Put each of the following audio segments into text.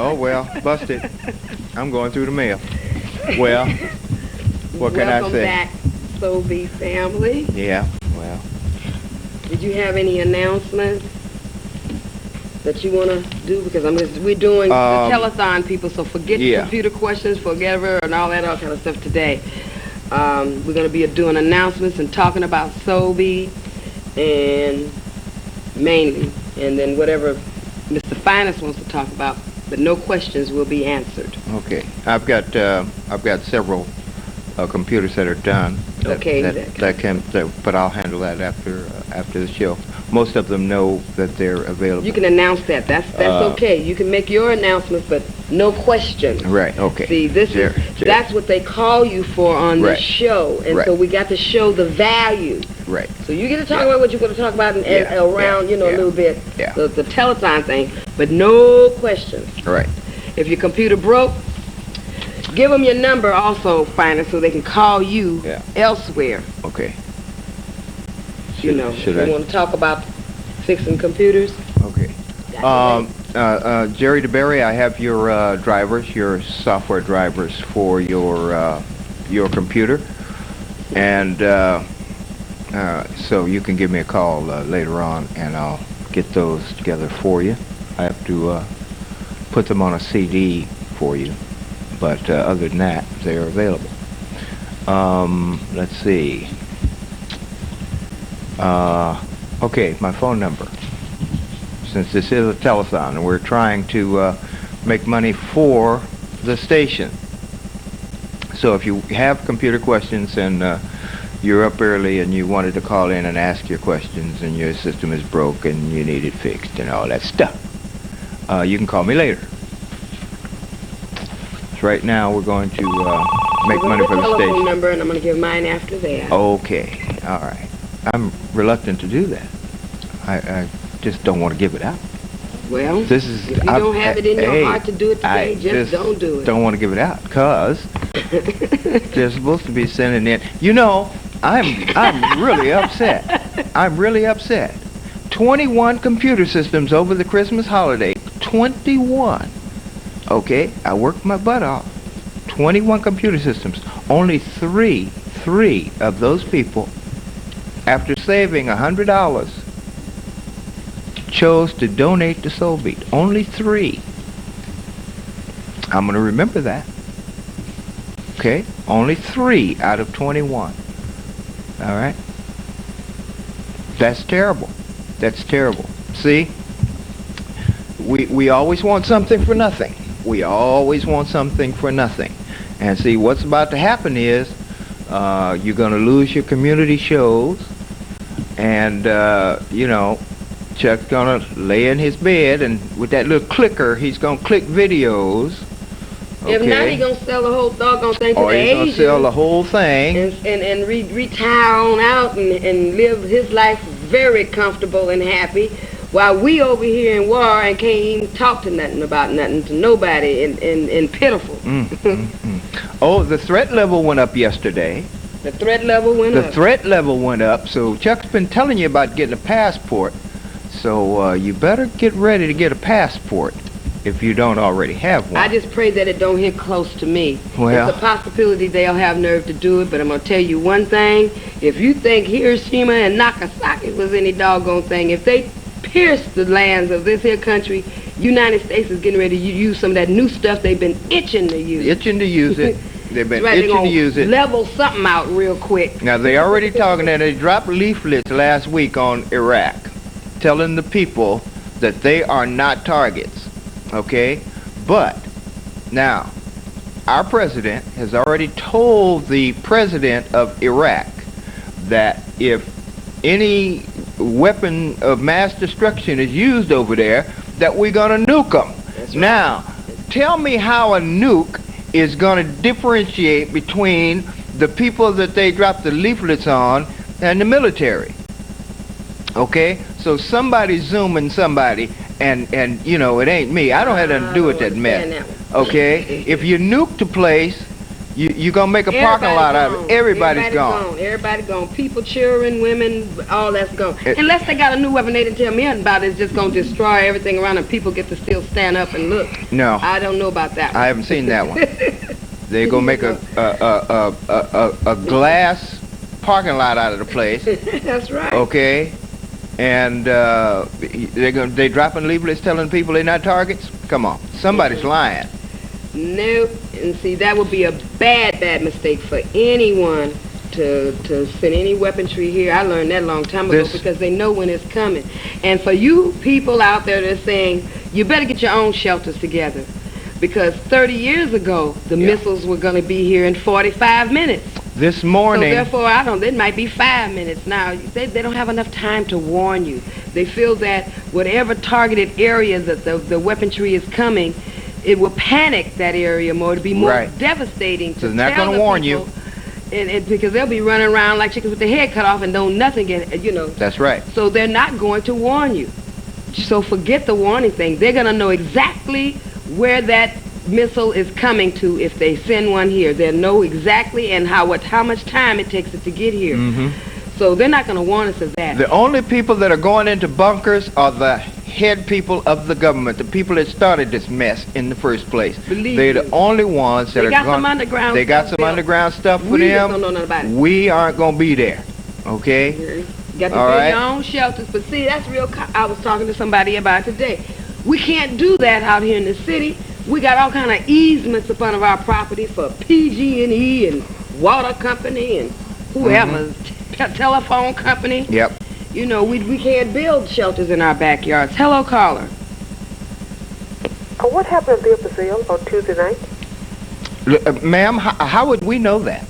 Oh, well, busted. I'm going through the mail. Well, what can I say? Welcome back, SoulBeat family. Yeah, well. Did you have any announcements that you want to do? Because we're doing the telethon, people, so forget computer questions, forget and all that kind of stuff today. We're going to be doing announcements and talking about SoulBeat, and mainly, and then whatever Mr. Finest wants to talk about, but no questions will be answered. Okay, I've got several computers that are done. But I'll handle that after the show. Most of them know that they're available. You can announce that. That's okay. You can make your announcements, but no questions. Right. Okay. See, that's what they call you for on the show, and so we got to show the value. Right. So you get to talk about what you're going to talk about around, a little bit, the telethon thing, but no questions. Right. If your computer broke, give them your number also, Finest, so they can call you elsewhere. Okay. Should they want to talk about fixing computers? Okay. Jerry DeBerry, I have your drivers, your software drivers for your computer, and so you can give me a call later on, and I'll get those together for you. I have to put them on a CD for you, but other than that, they're available. Let's see. Okay, my phone number. Since this is a telethon and we're trying to make money for the station. So if you have computer questions and you're up early and you wanted to call in and ask your questions and your system is broke and you need it fixed and all that stuff, you can call me later. So right now we're going to make money for the station. Telephone number, and I'm going to give mine after that. Okay, all right. I'm reluctant to do that. I just don't want to give it out. Well, if you don't have it in your heart to do it today, just don't do it. Don't want to give it out because they're supposed to be sending in. I'm really upset. I'm really upset. 21 computer systems over the Christmas holiday. 21. Okay, I worked my butt off. 21 computer systems. Only three of those people, after saving $100, chose to donate to SoulBeat. Only 3. I'm going to remember that. Okay? Only 3 out of 21. All right? That's terrible. That's terrible. See? We always want something for nothing. We always want something for nothing. And see, what's about to happen is you're going to lose your community shows, and Chuck's going to lay in his bed, and with that little clicker, he's going to click videos. Okay. If not, he's going to sell the whole doggone thing to the Asians. Or he's going to sell the whole thing. And retire on out and live his life very comfortable and happy, while we over here in war and can't even talk to nothing about nothing to nobody and pitiful. Oh, the threat level went up yesterday. The threat level went up. The threat level went up, so Chuck's been telling you about getting a passport. So you better get ready to get a passport if you don't already have one. I just pray that it don't hit close to me. Well, it's a possibility they'll have nerve to do it, but I'm going to tell you one thing. If you think Hiroshima and Nagasaki was any doggone thing, if they pierce the lands of this here country, United States is getting ready to use some of that new stuff they've been itching to use. Itching to use it. They've been itching to use it. Level something out real quick. Now, they already talking, and they dropped leaflets last week on Iraq, telling the people that they are not targets, okay? But, now, our president has already told the president of Iraq that if any weapon of mass destruction is used over there, that we're going to nuke them. That's right. Now, tell me how a nuke is going to differentiate between the people that they drop the leaflets on and the military. Okay? So somebody's zooming somebody, and it ain't me. I don't have nothing to do with that mess. Okay? If you nuke the place, You gonna make a parking lot out of it. Everybody's gone. Everybody gone. People, children, women, all that's gone. Unless they got a new weapon they didn't tell me nothing about, it's just gonna destroy everything around, and people get to still stand up and look. No, I don't know about that one. I haven't seen that one. They're gonna make a glass parking lot out of the place. That's right. Okay, and they dropping leaflets telling people they're not targets. Come on, somebody's lying. Nope. And see, that would be a bad mistake for anyone to send any weaponry here. I learned that a long time ago because they know when it's coming. And for you people out there that are saying, you better get your own shelters together, because 30 years ago, the missiles were going to be here in 45 minutes. This morning. So therefore, it might be 5 minutes now. They don't have enough time to warn you. They feel that whatever targeted area that the weaponry is coming, it will panic that area more, to be more devastating. So they're not going to warn you. And because they'll be running around like chickens with their head cut off and don't nothing get, That's right. So they're not going to warn you. So forget the warning thing. They're going to know exactly where that missile is coming to if they send one here. They'll know exactly and how much time it takes it to get here. So they're not going to warn us of that. The only people that are going into bunkers are the head people of the government, the people that started this mess in the first place. They're the only ones that are going. They got some underground stuff for them. We just don't know nothing about it. We aren't going to be there. Okay? You got to build your own shelters. But see, that's real. I was talking to somebody about it today. We can't do that out here in the city. We got all kind of easements up under our property for PG&E and water company and whoever, telephone company. Yep. We can't build shelters in our backyards. Hello, caller. What happened to Leo Brazil on Tuesday night? Ma'am, how would we know that?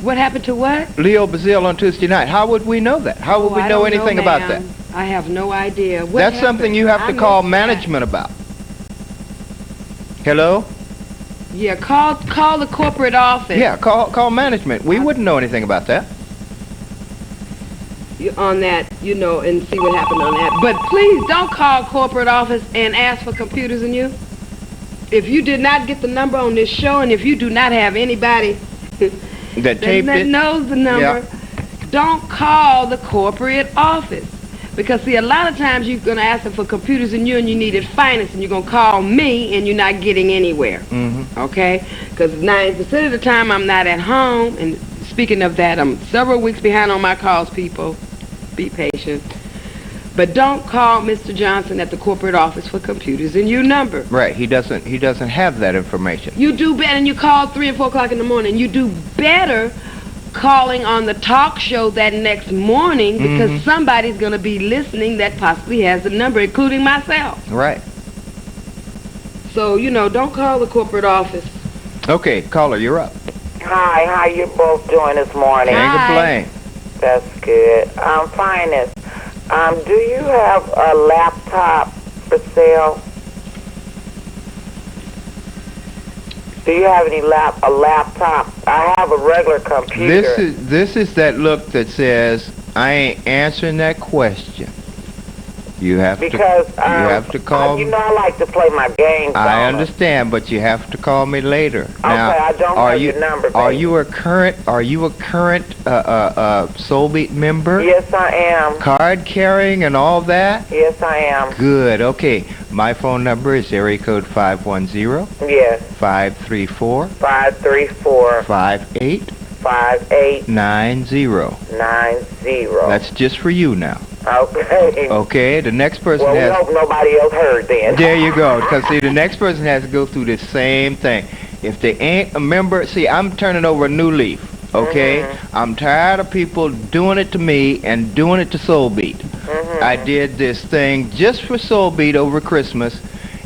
What happened to what? Leo Brazil on Tuesday night. How would we know that? How would we know anything about that? I have no idea. That's something you have to call management about. Hello? Yeah, call the corporate office. Yeah, call management. We wouldn't know anything about that. On that, and see what happened on that. But please don't call corporate office and ask for computers and you. If you did not get the number on this show, and if you do not have anybody that knows the number, don't call the corporate office. Because, see, a lot of times you're going to ask them for computers and you need it finance, and you're going to call me and you're not getting anywhere. Okay? Because 90% of the time I'm not at home, and speaking of that, I'm several weeks behind on my calls, people. Be patient. But don't call Mr. Johnson at the corporate office for computers and your number. Right. He doesn't have that information. You do better, and you call 3 and 4 o'clock in the morning. You do better calling on the talk show that next morning, because somebody's going to be listening that possibly has the number, including myself. Right. So, don't call the corporate office. Okay, caller, you're up. Hi, how you both doing this morning? Can't complain. That's good. Finest. Do you have a laptop for sale? Do you have a laptop? I have a regular computer. This is that look that says, I ain't answering that question. You have to call. I like to play my games. I understand, but you have to call me later. Okay, I don't have your number. Are you a current SoulBeat member? Yes, I am. Card carrying and all that? Yes, I am. Good. Okay. My phone number is area code 510. Yes. 534. 534. 58. 5890. 90. That's just for you now. Okay. Okay, the next person we hope nobody else heard then. There you go. Because, see, the next person has to go through the same thing. If they ain't a member, see, I'm turning over a new leaf, okay? I'm tired of people doing it to me and doing it to SoulBeat. I did this thing just for SoulBeat over Christmas,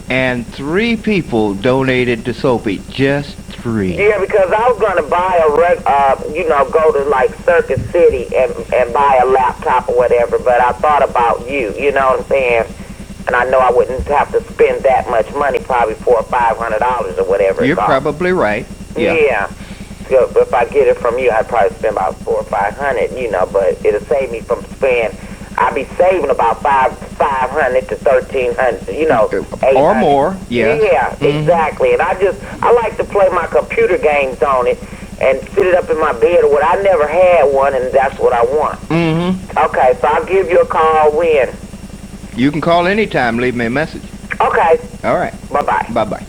and 3 people donated to SoulBeat. Just 3. Yeah, because I was going to buy go to like Circuit City and buy a laptop or whatever, but I thought about you know what I'm saying? And I know I wouldn't have to spend that much money, probably $400 or $500 or whatever. You're probably right. Yeah. So if I get it from you, I'd probably spend about $400 or $500, but it'll save me from spending. I'd be saving about $500 to $1,300, $800. Or more. Yeah. Yeah, exactly. And I like to play my computer games on it. and fit it up in my bed or what. I never had one, and that's what I want. Mm-hmm. Okay, so I'll give you a call when? You can call anytime. Leave me a message. Okay. All right. Bye-bye. Bye-bye.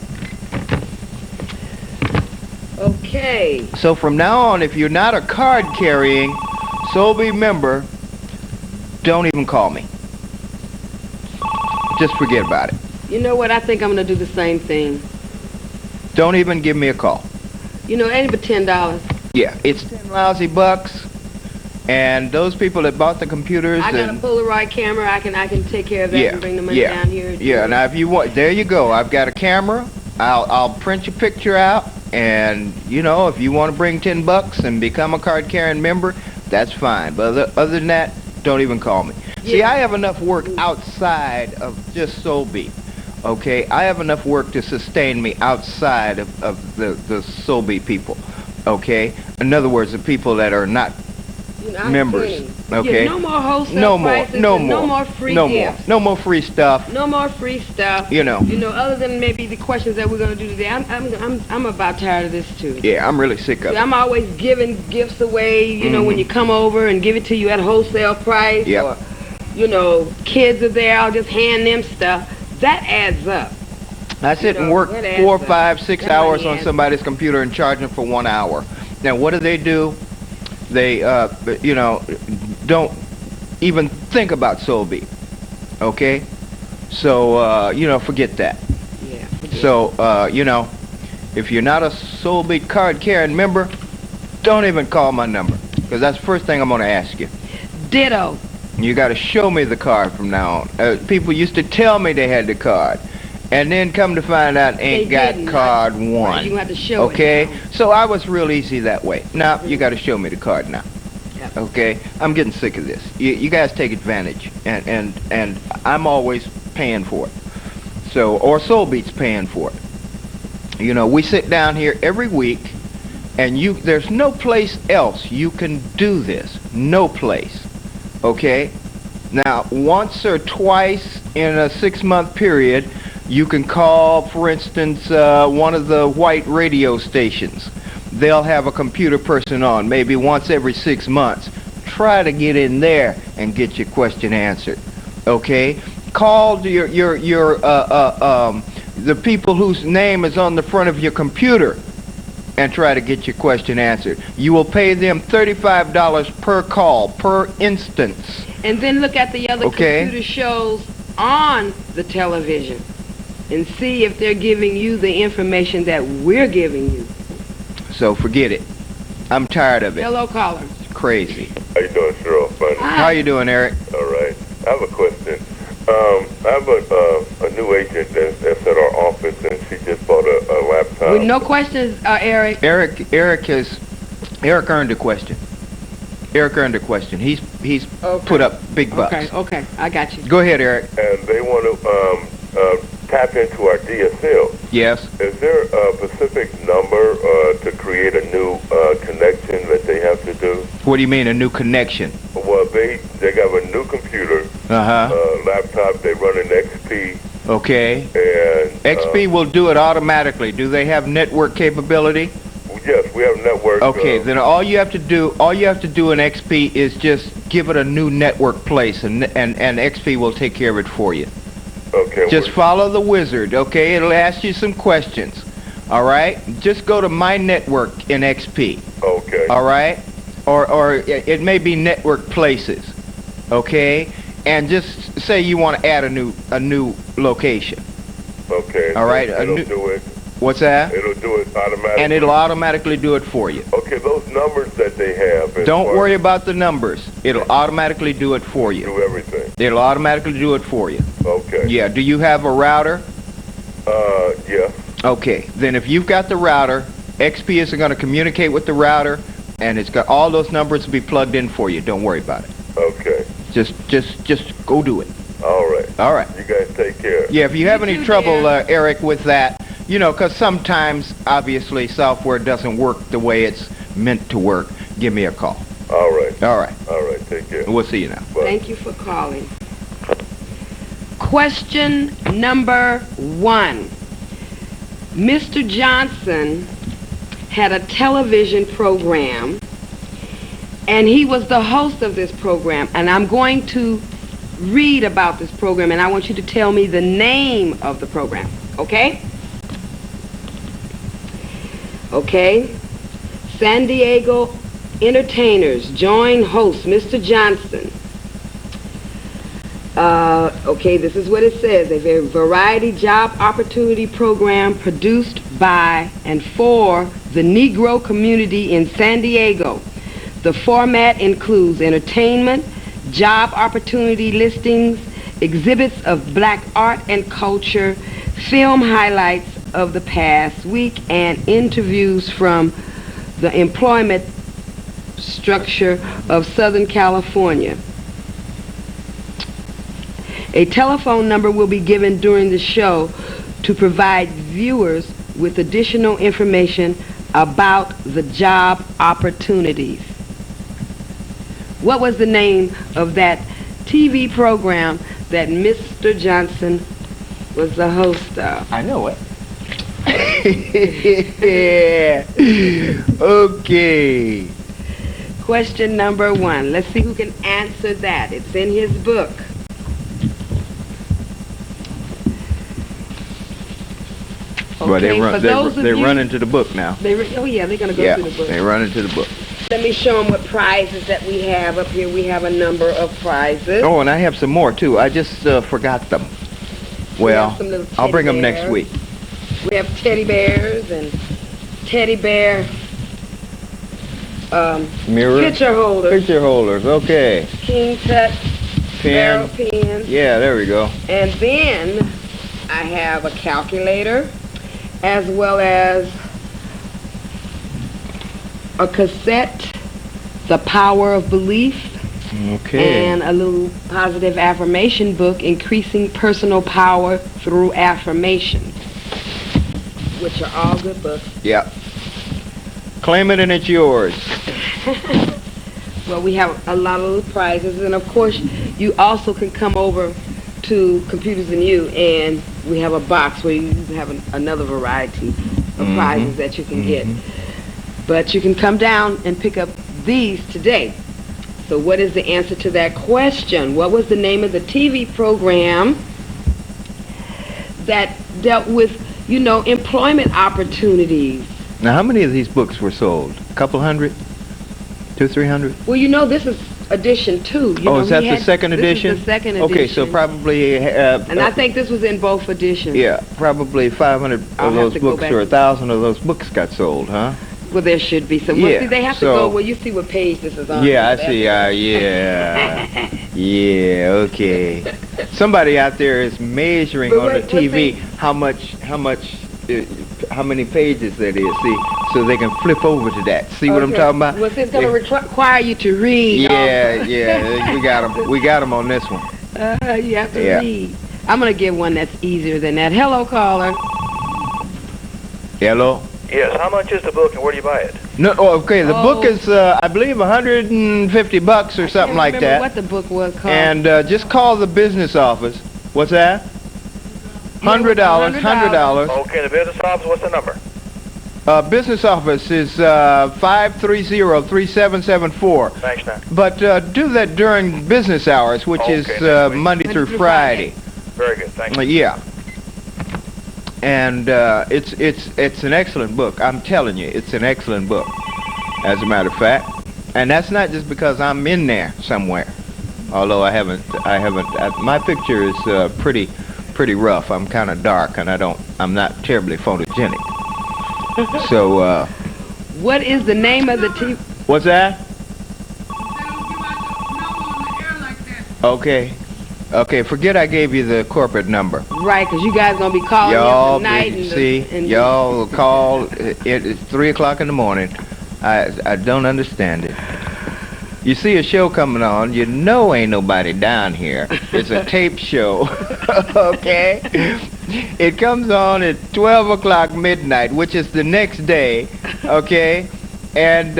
Okay. So from now on, if you're not a card-carrying SoulBeat member, don't even call me. Just forget about it. You know what? I think I'm going to do the same thing. Don't even give me a call. You know, it ain't but $10. Yeah, it's 10 lousy bucks. And those people that bought the computers, I got a Polaroid camera. I can take care of that and bring the money down here. Yeah. Now if you want, there you go. I've got a camera. I'll print your picture out, and you know, if you want to bring $10 and become a card-carrying member, that's fine. But other than that, don't even call me. Yeah. See, I have enough work outside of just SoulBeat. Okay, I have enough work to sustain me outside of the SoulBeat people. Okay, in other words, the people that are not members. Okay. Yeah, no more wholesale prices. No more free gifts. No more free stuff. No more free stuff. You know. Other than maybe the questions that we're gonna do today. I'm about tired of this too. Yeah, I'm really sick of it. I'm always giving gifts away. You know, when you come over and give it to you at a wholesale price. Yep. Or, kids are there. I'll just hand them stuff. That adds up. I sit and work 4, 5, 6 hours on somebody's computer and charge them for 1 hour. Now, what do? They, don't even think about SoulBeat. Okay? So, forget that. Yeah. So, if you're not a SoulBeat card-carrying member, don't even call my number, because that's the first thing I'm going to ask you. Ditto. You got to show me the card from now on. People used to tell me they had the card, and then come to find out ain't got card one. Right, you have to show it. Okay? So I was real easy that way. Now you got to show me the card now. Yep. Okay? I'm getting sick of this. You guys take advantage, and I'm always paying for it. So, or SoulBeat's paying for it. We sit down here every week, and there's no place else you can do this. No place. Okay? Now, once or twice in a 6-month period, you can call, for instance, one of the white radio stations. They'll have a computer person on, maybe once every 6 months. Try to get in there and get your question answered. Okay? Call the people whose name is on the front of your computer and try to get your question answered. You will pay them $35 per call, per instance. And then look at the other computer shows on the television and see if they're giving you the information that we're giving you. So forget it. I'm tired of it. Hello, caller. It's crazy. How you doing, Cheryl? Funny. How you doing, Eric? All right. I have a question. I have a new agent that's at our office, and she just bought a laptop. With no questions, Eric. Eric earned a question. Eric earned a question. He's put up big bucks. Okay, I got you. Go ahead, Eric. And they want to tap into our DSL. Yes. Is there a specific number to create a new connection that they have to do? What do you mean, a new connection? Well, they got a new computer, laptop. They run an XP. Okay. And XP will do it automatically. Do they have network capability? Yes, we have network. Okay, then all you have to do in XP is just give it a new network place, and XP will take care of it for you. Okay. Just follow the wizard, okay? It'll ask you some questions, all right? Just go to My Network in XP. Okay. All right? Or it may be Network Places, okay? And just say you want to add a new location. Okay. All right. It'll do it. What's that? It'll do it automatically. And it'll automatically do it for you. Okay, those numbers that they have. Don't worry about the numbers. It'll automatically do it for you. Do everything. It'll automatically do it for you. Okay. Yeah. Do you have a router? Yeah. Okay. Then if you've got the router, XP is going to communicate with the router, and it's got all those numbers to be plugged in for you. Don't worry about it. Okay. Just go do it. All right. All right. You guys take care. Yeah. If you have any trouble, Eric, with that, because sometimes, obviously, software doesn't work the way it's meant to work, give me a call. All right. All right. All right. Take care. We'll see you now. Bye. Thank you for calling. Question number 1. Mr. Johnson had a television program, and he was the host of this program. And I'm going to read about this program, and I want you to tell me the name of the program, okay? Okay. San Diego entertainers join host Mr. Johnson. Okay, this is what it says. A very variety job opportunity program produced by and for the Negro community in San Diego. The format includes entertainment, job opportunity listings, exhibits of black art and culture, film highlights of the past week, and interviews from the employment structure of Southern California. A telephone number will be given during the show to provide viewers with additional information about the job opportunities. What was the name of that TV program that Mr. Johnson was the host of? I know it. Okay. Question number 1. Let's see who can answer that. It's in his book. Well, Okay, they run into the book now. Oh yeah, they're gonna go through the book. They run into the book. Let me show them what prizes that we have up here. We have a number of prizes. Oh, and I have some more too. I just forgot them. Well, I'll bring them next week. We have teddy bears and teddy bear mirror, picture holders. Picture holders. Okay. King Tut barrel pens. Yeah, there we go. And then I have a calculator, as well as a cassette, The Power of Belief, okay, and a little positive affirmation book, Increasing Personal Power Through Affirmations, which are all good books. Yeah. Claim it and it's yours. Well, we have a lot of little prizes, and of course, you also can come over to Computers and You, and we have a box where you have another variety of prizes that you can get. But you can come down and pick up these today. So what is the answer to that question? What was the name of the TV program that dealt with, you know, employment opportunities? Now, how many of these books were sold? A couple hundred? 200-300? Well, you know, this is edition 2. You know, is that the second edition? This is the second edition. Okay, so probably... and I think this was in both editions. Yeah, probably 500 of those books or 1,000 of those books got sold, huh? Well, there should be some. Yeah, Well, see, they have to go. Well, you see what page this is on. Yeah, I see. Yeah. Yeah, okay. Somebody out there is measuring on the TV how many pages that is, see, so they can flip over to that. See what I'm talking about? Well, it's going to require you to read. Yeah, we got them on this one. You have to read. I'm going to give one that's easier than that. Hello, caller. Hello? Yes, how much is the book and where do you buy it? No, okay, the book is, I believe, $150 or something like that. What the book was called. And just call the business office. What's that? $100. Okay, the business office, what's the number? Business office is 530-3774. Thanks, now. But do that during business hours, which is Monday through Friday. Very good, thank you. Yeah. And it's an excellent book. I'm telling you, it's an excellent book, as a matter of fact. And that's not just because I'm in there somewhere. Although I haven't. My picture is pretty rough. I'm kind of dark, and I'm not terribly photogenic. So. What is the name of the TV? What's that? Okay. Okay, forget I gave you the corporate number. Right, because you guys going to be calling y'all tonight. Y'all will call. It's 3 o'clock in the morning. I don't understand it. You see a show coming on, you know ain't nobody down here. It's a tape show, okay? It comes on at 12 o'clock midnight, which is the next day, okay? And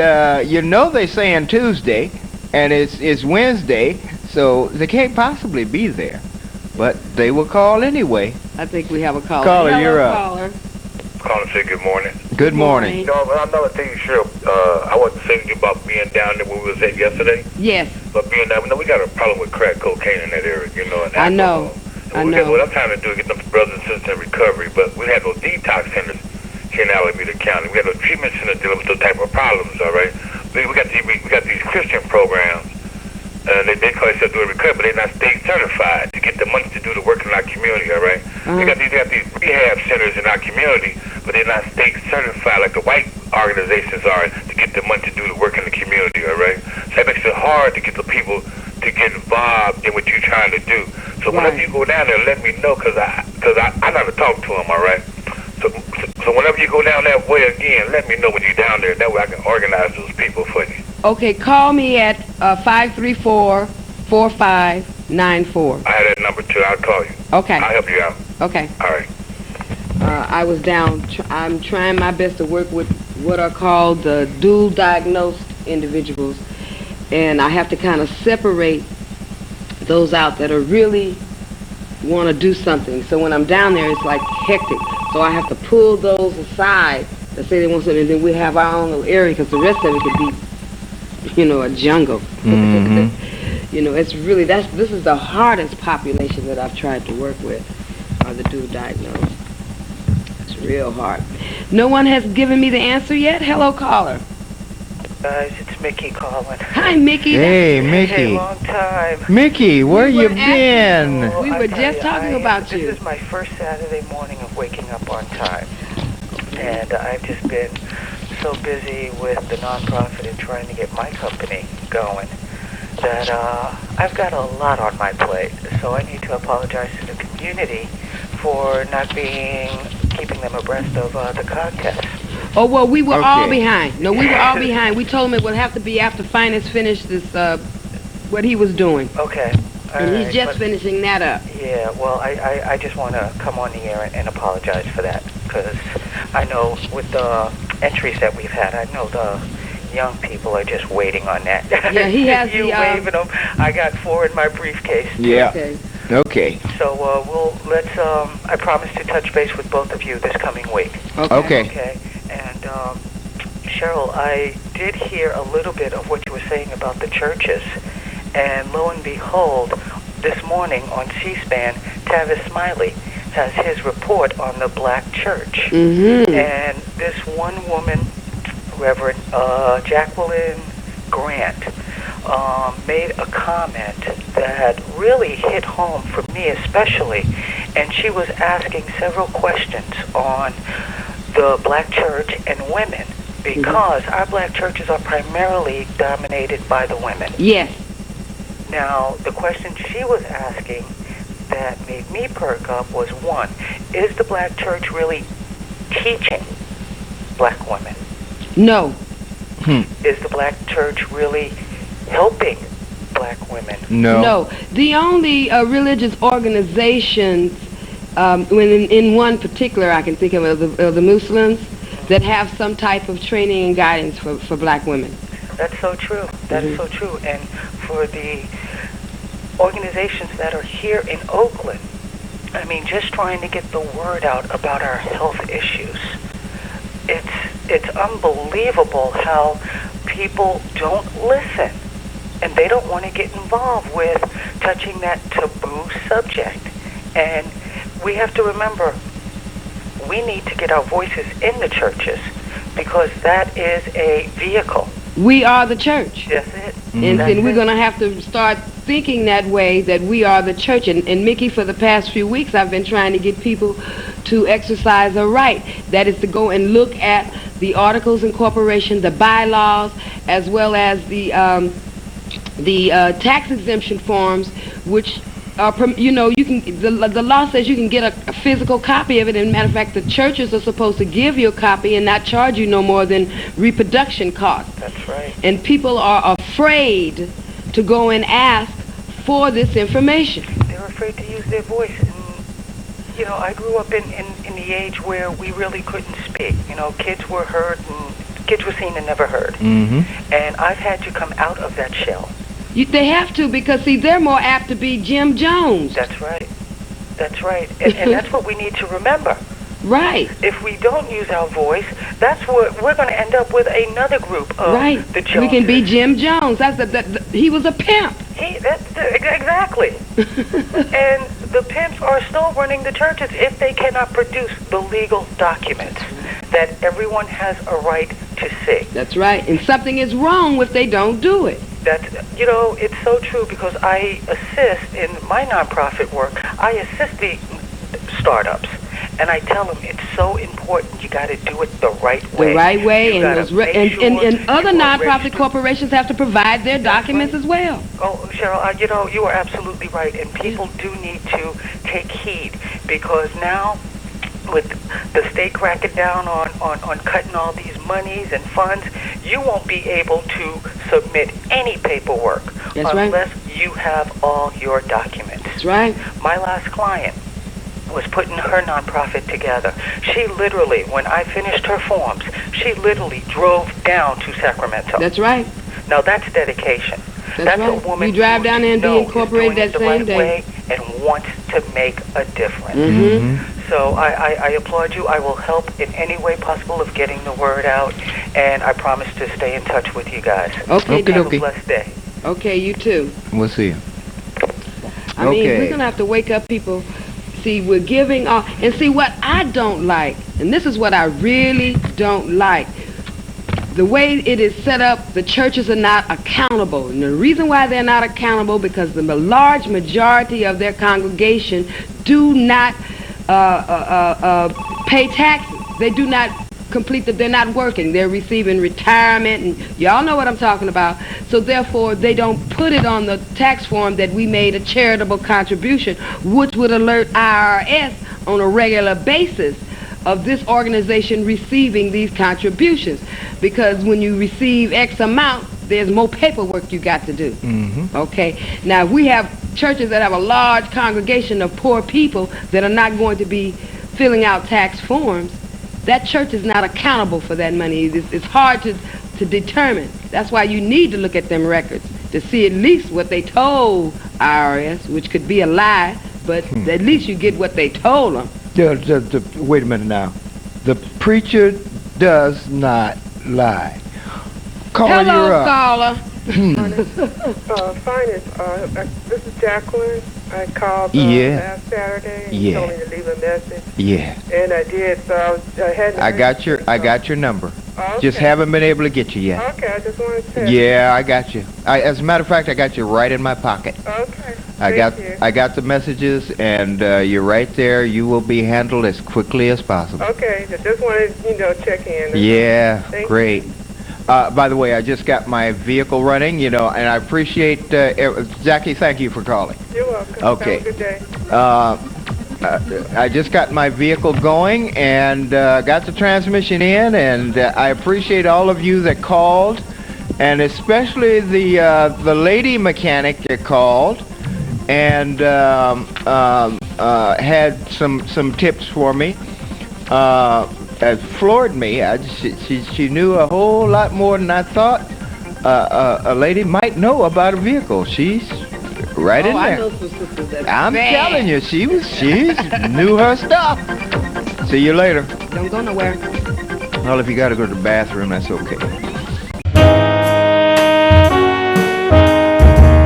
you know they saying Tuesday, and it's Wednesday, so they can't possibly be there. But they will call anyway. I think we have a caller. Caller, you're up. Call and say good morning. Good morning. No, but another thing, sure. I wasn't saying you about being down there where we was at yesterday. Yes. But being down, we got a problem with crack cocaine in that area, you know. And I know. I know. What I'm trying to do is get them brothers and sisters in recovery, but we had those detox centers here in Alameda County. We had those treatment centers dealing with those type of problems, all right? We got these Christian programs. They call themselves doing recovery, but they're not state certified to get the money to do the work in our community, all right? They got these rehab centers in our community, but they're not state certified like the white organizations are to get the money to do the work in the community, all right? So that makes it hard to get the people to get involved in what you're trying to do. So whenever you go down there, let me know, because I know to talk to them, all right? So whenever you go down that way again, let me know when you're down there. That way I can organize those people for you. Okay, call me at 534-4594. I had that number too. I'll call you. Okay. I'll help you out. Okay. All right. I was down. I'm trying my best to work with what are called the dual diagnosed individuals, and I have to kind of separate those out that are really want to do something. So when I'm down there, it's like hectic. So I have to pull those aside that say they want something, and then we have our own little area, because the rest of it could be, you know, a jungle. Mm-hmm. You know, it's really, this is the hardest population that I've tried to work with, are the dual diagnosed. It's real hard. No one has given me the answer yet. Hello, caller. Guys, it's Mickey calling. Hi, Mickey. Hey, Mickey. Hey, long time. Mickey, where you been? We were just talking about you. This is my first Saturday morning of waking up on time. And I've just been so busy with the nonprofit and trying to get my company going that I've got a lot on my plate. So I need to apologize to the community for not keeping them abreast of the contest. Oh, well, we were all behind. No, we were all behind. We told him it would have to be after Finance finished this, what he was doing. Okay. And he's just finishing that up. Yeah, well, I just want to come on the air and apologize for that, because I know with the entries that we've had, I know the young people are just waiting on that. Yeah, he has you waving them. I got 4 in my briefcase. Yeah. Okay. So let's. I promise to touch base with both of you this coming week. Okay. Okay. And Cheryl, I did hear a little bit of what you were saying about the churches, and lo and behold, this morning on C-SPAN, Tavis Smiley has his report on the black church. Mm-hmm. And this one woman, Reverend Jacqueline Grant, made a comment that really hit home for me especially, and she was asking several questions on the black church and women, because our black churches are primarily dominated by the women. Yes. Now, the question she was asking that made me perk up was, one, is the black church really teaching black women? No. Is the black church really helping black women? No. No. The only religious organizations, in one particular I can think of, the Muslims, that have some type of training and guidance for black women. That's so true. That's so true. And for the organizations that are here in Oakland, I mean, just trying to get the word out about our health issues. It's unbelievable how people don't listen, and they don't want to get involved with touching that taboo subject. And we have to remember, we need to get our voices in the churches, because that is a vehicle. We are the church. That's it. And we're going to have to start thinking that way, that we are the church. And Mickey, for the past few weeks, I've been trying to get people to exercise a right. That is to go and look at the Articles of Incorporation, the bylaws, as well as the tax exemption forms, which are, you know, you can. The law says you can get a physical copy of it. And matter of fact, the churches are supposed to give you a copy and not charge you no more than reproduction costs. That's right. And people are afraid to go and ask for this information. They're afraid to use their voice. And, you know, I grew up in the age where we really couldn't speak. You know, kids were heard and kids were seen and never heard. Mm-hmm. And I've had to come out of that shell. They have to, because, see, they're more apt to be Jim Jones. That's right. That's right. And that's what we need to remember. Right. If we don't use our voice, that's what we're going to end up with, another group of the Joneses. We can be Jim Jones. He was a pimp. Exactly. And the pimps are still running the churches if they cannot produce the legal documents that everyone has a right to see. That's right. And something is wrong if they don't do it. It's so true, because I assist in my nonprofit work. I assist the startups, and I tell them it's so important. You got to do it the right way. The right way, and other nonprofit corporations have to provide their documents as well. Oh, Cheryl, you are absolutely right, and people do need to take heed, because now, with the state cracking down on cutting all these monies and funds, you won't be able to submit any paperwork unless you have all your documents. That's right. My last client was putting her nonprofit together. She literally, when I finished her forms, she literally drove down to Sacramento. That's right. Now that's dedication. That's right. A woman you drive down there and be incorporated that same day. And wants to make a difference. Mm-hmm. So I applaud you. I will help in any way possible of getting the word out, and I promise to stay in touch with you guys. Okay, have a blessed day. Okay, you too. We'll see you. I mean, we're going to have to wake up people. See, we're giving off. And see, what I don't like, and this is what I really don't like, the way it is set up, the churches are not accountable. And the reason why they're not accountable, because the large majority of their congregation do not pay taxes. They do not they're not working. They're receiving retirement, and y'all know what I'm talking about. So therefore, they don't put it on the tax form that we made a charitable contribution, which would alert IRS on a regular basis of this organization receiving these contributions. Because when you receive X amount, there's more paperwork you got to do. Mm-hmm. Okay? Now, if we have churches that have a large congregation of poor people that are not going to be filling out tax forms, that church is not accountable for that money. It's hard to determine. That's why you need to look at them records to see at least what they told IRS, which could be a lie, but at least you get what they told them. Wait a minute now. The preacher does not lie. Caller, hello, you're up. caller. Finance. This is Jacqueline. I called last Saturday and told me to leave a message. Yeah. And I did. So I had. I got your number. Okay. Just haven't been able to get you yet. Okay, I just wanted to. Yeah, I got you. As a matter of fact, I got you right in my pocket. Okay. I got the messages, and you're right there. You will be handled as quickly as possible. Okay. I just wanted check in. Yeah. Great. By the way, I just got my vehicle running, and I appreciate Jackie. Thank you for calling. You're welcome. Okay. Have a good day. I just got my vehicle going and got the transmission in, and I appreciate all of you that called, and especially the lady mechanic that called and had some tips for me. That floored me. She knew a whole lot more than I thought a lady might know about a vehicle. She's right in there. I know some sisters that's I'm bad. telling you, she knew her stuff. See you later. Don't go nowhere. Well, if you got to go to the bathroom, that's okay.